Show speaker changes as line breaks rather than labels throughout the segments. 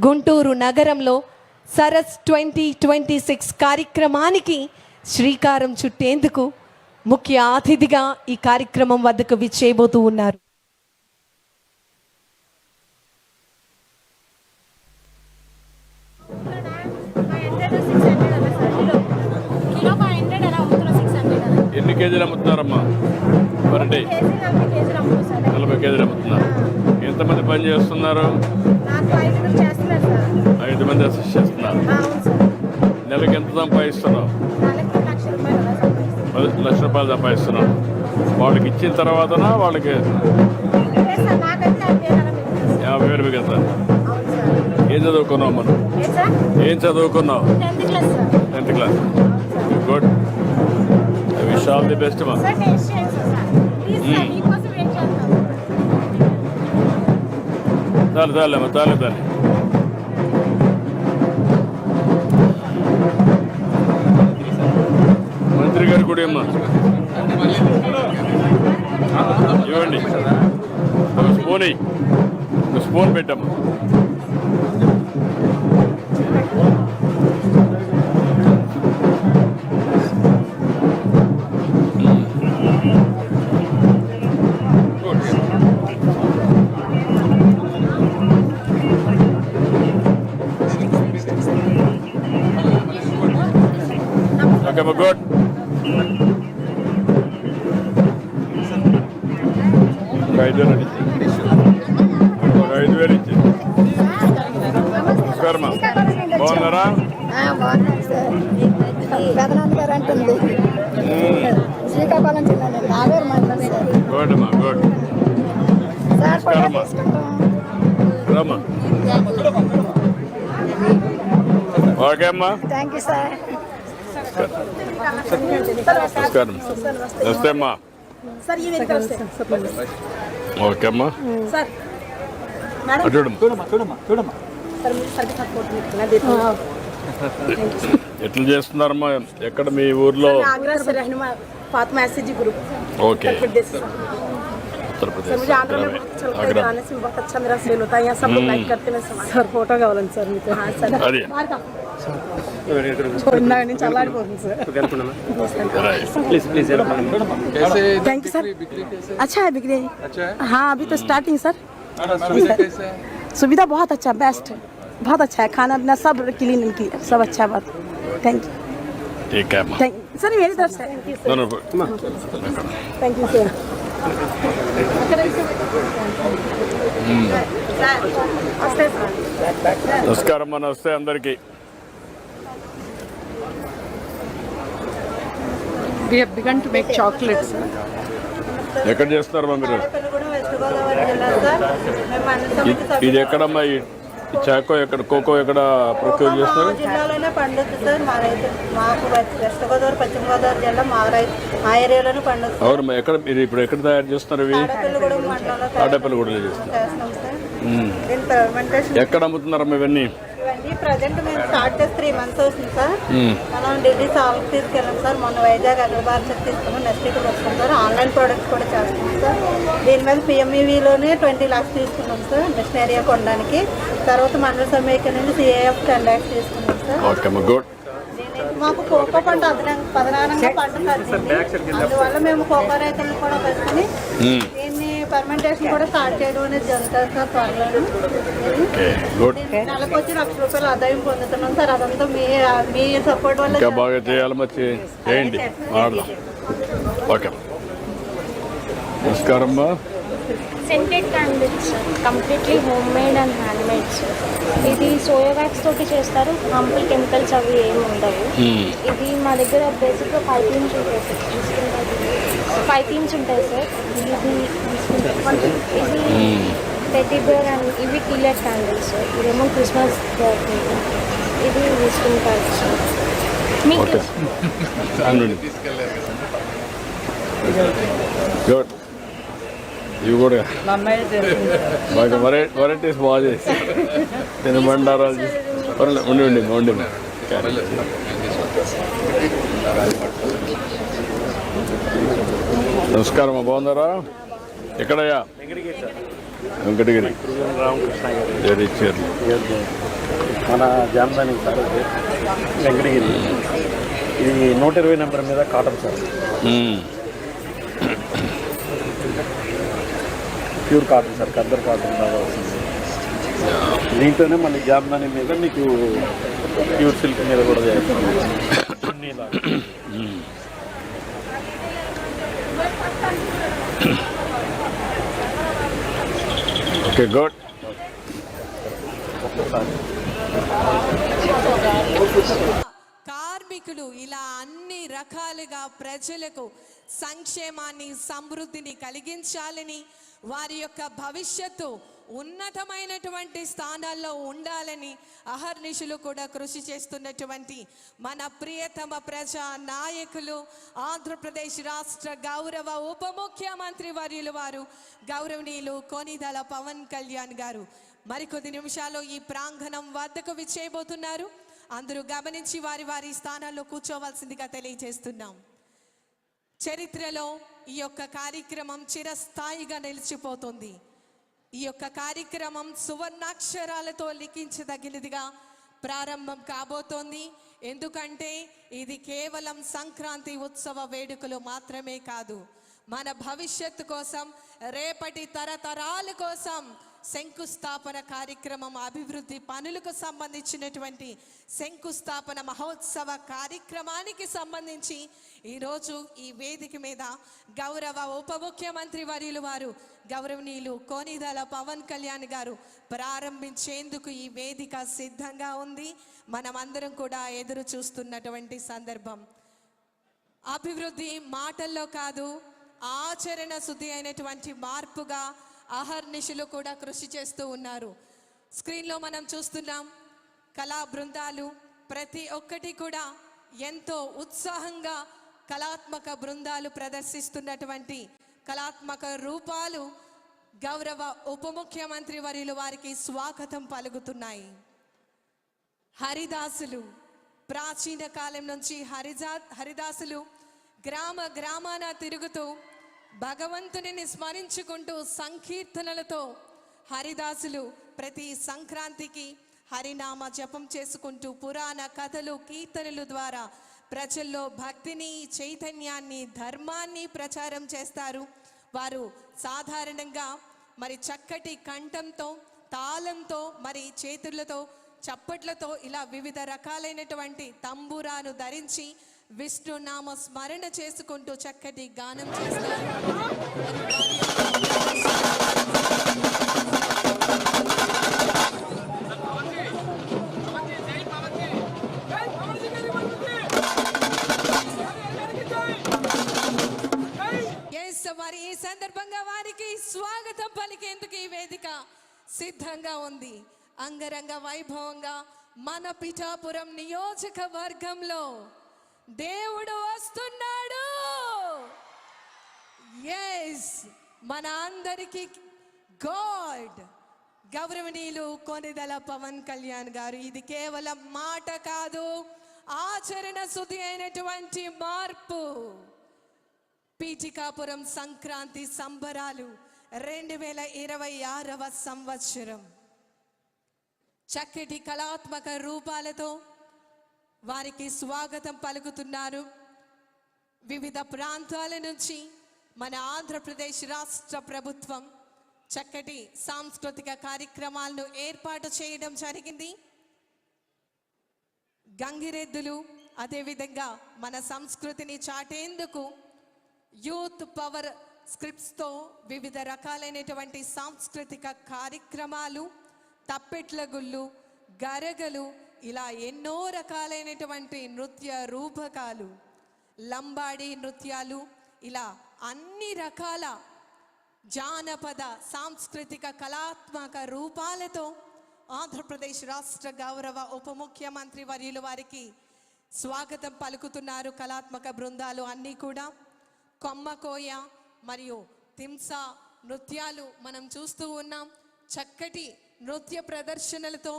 గుంటూరు నగరంలో సరస్ 2026 కార్యక్రమానికి శ్రీకారం చుట్టేందుకు ముఖ్య అతిథిగా ఈ కార్యక్రమం వద్దకు విచ్చేయబోతూ ఉన్నారు.
ఎన్ని కేజీలు అమ్ముతున్నారమ్మా? 40 కేజీలు అమ్ముతున్నారు. ఎంతమంది పని చేస్తున్నారు? 5 మంది అసిస్ట్ చేస్తున్నారు. నెలకి ఎంత సంపాదిస్తున్నావు? 1 లక్ష రూపాయలు సంపాదిస్తున్నావు. వాళ్ళకి ఇచ్చిన తర్వాతనా వాళ్ళకి 50,000 మిగతా? ఏం చదువుకున్నావు మనం? ఏం చదువుకున్నావు? 10th class. Good. I wish all the best మా. చాలు మంత్రి గారు కూడా అమ్మా ఇవ్వండి. ఒక స్పూన్ పెట్టమ్మా. ఓకే అమ్మా, గుడ్. ఒక 5,000 ఇచ్చి. నమస్కారం అమ్మా, బాగున్నారా? గుడ్ అమ్మా, గుడ్. నమస్కారం అమ్మా, రమ్మా. ఓకే అమ్మా,
థ్యాంక్ యూ సార్.
నమస్కారం. నమస్తే అమ్మా. ఓకే అమ్మా, ఎట్లా చేస్తున్నారమ్మా? ఎక్కడ మీ ఊర్లో? ఓకే, उत्तर
मुझे आंध्र में बहुत अच्छा लगता है, गाने से बहुत अच्छा मेरा सेल होता है, यहाँ सब लोग लाइक करते हैं सर. फोटो కావాలండి సార్ మీకు.
అది
నుంచి అలాడిపోతుంది sir.
Please
thank you sir. अच्छा है बिक्री? हाँ अभी तो स्टार्टिंग सर. सुविधा बहुत अच्छा, बेस्ट है, बहुत अच्छा है. खाना पीना सब क्लीन क्लियर, सब अच्छा बात. Thank you.
ठीक है
सर मेरी तरफ से थैंक यू सर.
నమస్కారం. నమస్తే అందరికి.
We have begun to make chocolates.
ఎక్కడ చేస్తున్నారమ్మా మీరు? ఇది ఎక్కడమ్మా? ఈ చాకో ఎక్కడ, కోకో ఎక్కడ ప్రొక్యూర్ చేస్తారు?
జిల్లాలోనే పండుద్ది సార్. మా రైతు మాకు వెస్ట్ గోదావరి, పశ్చిమ గోదావరి జిల్లా మా ఏరియాలోనే పండుద్ది.
అవునమ్మా. ఎక్కడ మీరు ఇప్పుడు ఎక్కడ తయారు చేస్తున్నారు ఇవి? తాడేపల్లిగూడలో చేస్తున్నారు. ఎక్కడ అమ్ముతున్నారమ్మా ఇవన్నీ?
ఇవన్నీ ప్రజెంట్ మేము స్టార్ట్ చేసి 3 months అవుతుంది సార్. మనం ఢిల్లీ సాల్వ్ తీసుకెళ్ళాం సార్. మొన్న వైజాగ్ అగ్రబార్చ్ తీసుకున్నాం. నెక్స్ట్ వీక్ వస్తాం సార్. ఆన్లైన్ ప్రొడక్ట్స్ కూడా చేస్తున్నాం సార్. దీని మీద PMEVలోనే 20 lakhs తీసుకున్నాం సార్ మిషన్ ఏరియా కొనడానికి. తర్వాత మండల సమైక్య నుండి CAF 10 lakhs తీసుకున్నాం సార్. మాకు కోకో పంట ప్రధానంగా పంట కలిసింది. అందువల్ల మేము కోకో రైతులను కూడా పెట్టుకుని దీన్ని ఫర్మెంటేషన్ కూడా స్టార్ట్ చేయడం అనేది జరుగుతుంది సార్ త్వరలో. నెలకు వచ్చి 1 లక్ష రూపాయలు ఆదాయం పొందుతున్నాం సార్. అదంతా మీ సపోర్ట్ వల్ల
బాగా చేయాలి. చేయండి. నమస్కారం.
Scented candles completely home made and hand made sir. ఇది సోయా వ్యాక్స్ తోటి చేస్తారు. హార్మ్ఫుల్ కెమికల్స్ అవి ఏమి ఉండవు. ఇది మా దగ్గర బేసిక్గా 5 themes ఉంటాయి సార్. 5 themes ఉంటాయి సార్. ఇది టెడ్డీ బేర్ అండ్ ఇవి టీలెట్ క్యాండిల్స్ సార్. ఇదేమో క్రిస్మస్ ఇది తీసుకుంటారు సార్. మీకు
ఇవి కూడా బాగా వెరైటీస్ బాగా చేసి తినబండారాలు ఉండి నమస్కారం. బాగున్నారా? ఎక్కడయ్యా? వెంకటగిరి
రామకృష్ణ గారు
ఎవరు ఇచ్చారు?
మన జామ్దాని సార్ ఇది వెంకటగిరి. ఇది 120 నెంబర్ మీద cotton sir, pure cotton sir, khaddar cotton లాగా వస్తుంది. దీంట్లోనే మళ్ళీ జామ్దాని మీద మీకు ప్యూర్ సిల్క్ మీద కూడా చేస్తాం.
Okay, good.
కార్మికులు ఇలా అన్ని రకాలుగా ప్రజలకు సంక్షేమాన్ని సమృద్ధిని కలిగించాలని, వారి యొక్క భవిష్యత్తు ఉన్నతమైనటువంటి స్థానాల్లో ఉండాలని అహర్నిశలు కూడా కృషి చేస్తున్నటువంటి మన ప్రియతమ ప్రజా నాయకులు, ఆంధ్రప్రదేశ్ రాష్ట్ర గౌరవ ఉప ముఖ్యమంత్రి వర్యులు వారు గౌరవనీయులు కొనిదెల పవన్ కళ్యాణ్ గారు మరికొద్ది నిమిషాల్లో ఈ ప్రాంగణం వద్దకు విచ్చేయబోతున్నారు. అందరూ గమనించి వారి వారి స్థానాల్లో కూర్చోవలసిందిగా తెలియజేస్తున్నాం. చరిత్రలో ఈ యొక్క కార్యక్రమం చిరస్థాయిగా నిలిచిపోతుంది. ఈ యొక్క కార్యక్రమం సువర్ణాక్షరాలతో లిఖించదగినదిగా ప్రారంభం కాబోతోంది. ఎందుకంటే ఇది కేవలం సంక్రాంతి ఉత్సవ వేడుకలు మాత్రమే కాదు, మన భవిష్యత్తు కోసం, రేపటి తరతరాల కోసం శంకుస్థాపన కార్యక్రమం, అభివృద్ధి పనులకు సంబంధించినటువంటి శంకుస్థాపన మహోత్సవ కార్యక్రమానికి సంబంధించి ఈరోజు ఈ వేదిక మీద గౌరవ ఉప ముఖ్యమంత్రి వర్యులు వారు గౌరవనీయులు కొనిదెల పవన్ కళ్యాణ్ గారు ప్రారంభించేందుకు ఈ వేదిక సిద్ధంగా ఉంది. మనమందరం కూడా ఎదురు చూస్తున్నటువంటి సందర్భం. అభివృద్ధి మాటల్లో కాదు, ఆచరణ శుద్ధి అయినటువంటి మార్పుగా అహర్నిశలు కూడా కృషి చేస్తూ ఉన్నారు. స్క్రీన్లో మనం చూస్తున్నాం కళా బృందాలు ప్రతి ఒక్కటి కూడా ఎంతో ఉత్సాహంగా కళాత్మక బృందాలు ప్రదర్శిస్తున్నటువంటి కళాత్మక రూపాలు గౌరవ ఉప ముఖ్యమంత్రి వర్యులు వారికి స్వాగతం పలుకుతున్నాయి. హరిదాసులు ప్రాచీన కాలం నుంచి హరిదాసులు గ్రామ గ్రామాన తిరుగుతూ భగవంతుని స్మరించుకుంటూ సంకీర్తనలతో హరిదాసులు ప్రతి సంక్రాంతికి హరినామ జపం చేసుకుంటూ పురాణ కథలు, కీర్తనలు ద్వారా ప్రజల్లో భక్తిని, చైతన్యాన్ని, ధర్మాన్ని ప్రచారం చేస్తారు. వారు సాధారణంగా మరి చక్కటి కంఠంతో, తాళంతో, మరి చేతులతో, చప్పట్లతో ఇలా వివిధ రకాలైనటువంటి తంబురాను ధరించి విష్ణు నామ స్మరణ చేసుకుంటూ చక్కటి గానం చేస్తారు. మరి ఈ సందర్భంగా వారికి స్వాగతం పలికేందుకు ఈ వేదిక సిద్ధంగా ఉంది. అంగరంగ వైభవంగా మన పిఠాపురం నియోజకవర్గంలో దేవుడు వస్తున్నాడు. ఎస్, మన అందరికీ గాడ్ గౌరవనీయులు కొనిదెల పవన్ కళ్యాణ్ గారు. ఇది కేవలం మాట కాదు, ఆచరణ శుద్ధి అయినటువంటి మార్పు. పీఠికాపురం సంక్రాంతి సంబరాలు 2026వ సంవత్సరం చక్కటి కళాత్మక రూపాలతో వారికి స్వాగతం పలుకుతున్నారు. వివిధ ప్రాంతాల నుంచి మన ఆంధ్రప్రదేశ్ రాష్ట్ర ప్రభుత్వం చక్కటి సాంస్కృతిక కార్యక్రమాలను ఏర్పాటు చేయడం జరిగింది. గంగిరెద్దులు, అదేవిధంగా మన సంస్కృతిని చాటేందుకు యూత్ పవర్ స్క్రిప్ట్స్తో వివిధ రకాలైనటువంటి సాంస్కృతిక కార్యక్రమాలు, తప్పెట్ల గుళ్ళు, గరగలు, ఇలా ఎన్నో రకాలైనటువంటి నృత్య రూపకాలు, లంబాడీ నృత్యాలు, ఇలా అన్ని రకాల జానపద సాంస్కృతిక కళాత్మక రూపాలతో ఆంధ్రప్రదేశ్ రాష్ట్ర గౌరవ ఉప ముఖ్యమంత్రి వర్యులు వారికి స్వాగతం పలుకుతున్నారు. కళాత్మక బృందాలు అన్నీ కూడా కొమ్మకోయ మరియు తింసా నృత్యాలు మనం చూస్తూ ఉన్నాం. చక్కటి నృత్య ప్రదర్శనలతో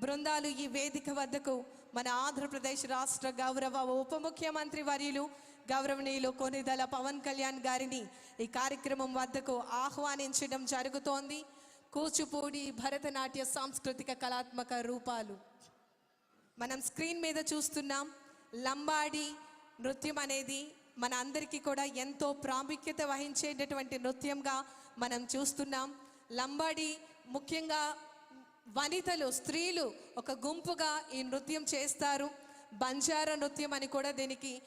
బృందాలు ఈ వేదిక వద్దకు మన ఆంధ్రప్రదేశ్ రాష్ట్ర గౌరవ ఉప ముఖ్యమంత్రి వర్యులు గౌరవనీయులు కొనిదెల పవన్ కళ్యాణ్ గారిని ఈ కార్యక్రమం వద్దకు ఆహ్వానించడం జరుగుతోంది. కూచిపూడి, భరతనాట్య సాంస్కృతిక కళాత్మక రూపాలు. మనం స్క్రీన్ మీద చూస్తున్నాం. లంబాడి నృత్యం అనేది మన అందరికీ కూడా ఎంతో ప్రాముఖ్యత వహించేటటువంటి నృత్యంగా మనం చూస్తున్నాం. లంబాడి ముఖ్యంగా వనితలు, స్త్రీలు ఒక గుంపుగా ఈ నృత్యం చేస్తారు. బంజారా నృత్యం అని కూడా దీనికి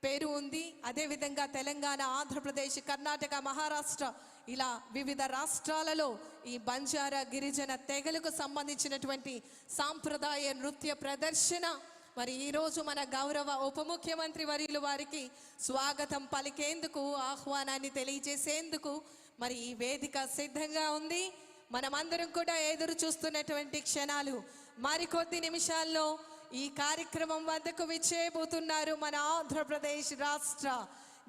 పేరు ఉంది. అదేవిధంగా తెలంగాణ, ఆంధ్రప్రదేశ్, కర్ణాటక, మహారాష్ట్ర ఇలా వివిధ రాష్ట్రాలలో ఈ బంజారా గిరిజన తెగలకు సంబంధించినటువంటి సాంప్రదాయ నృత్య ప్రదర్శన. మరి ఈరోజు మన గౌరవ ఉప ముఖ్యమంత్రి వర్యులు వారికి స్వాగతం పలికేందుకు, ఆహ్వానాన్ని తెలియజేసేందుకు మరి ఈ వేదిక సిద్ధంగా ఉంది. మనమందరం కూడా ఎదురు చూస్తున్నటువంటి క్షణాలు. మరికొద్ది నిమిషాల్లో ఈ కార్యక్రమం వద్దకు విచ్చేయబోతున్నారు మన ఆంధ్రప్రదేశ్ రాష్ట్ర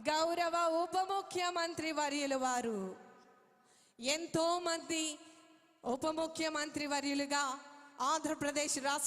గౌరవ ఉప ముఖ్యమంత్రి వర్యులు వారు. ఎంతో మంది ఉప ముఖ్యమంత్రి వర్యులుగా ఆంధ్రప్రదేశ్ రాష్ట్ర